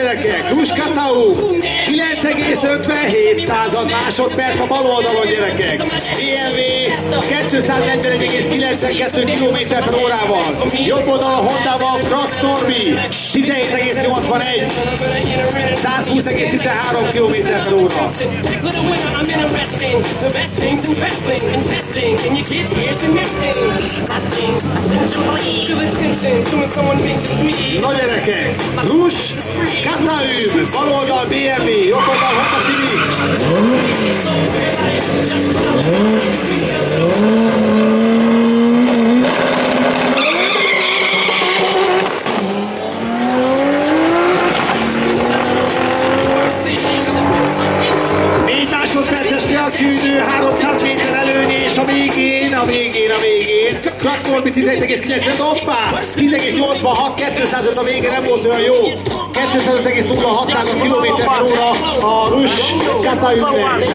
gyerekek, Ruskatau 9,57 másodperc a bal oldalon, gyerekek. BMW 241,92 km/órával. Jobb oldalon Hondával Krax Norbi 17,81, 120,13 km/óra. Na gyerekek, Ruskatau, bal oldal BMW, jobb oldal Honda Civic. Másodperces reakcióidő, 300 méter előny, és a végén Krax Norbi 11,90, hoppá, 10,86, 205 a vége, nem volt olyan jó. 205,06 km/óra a Ruskataunek.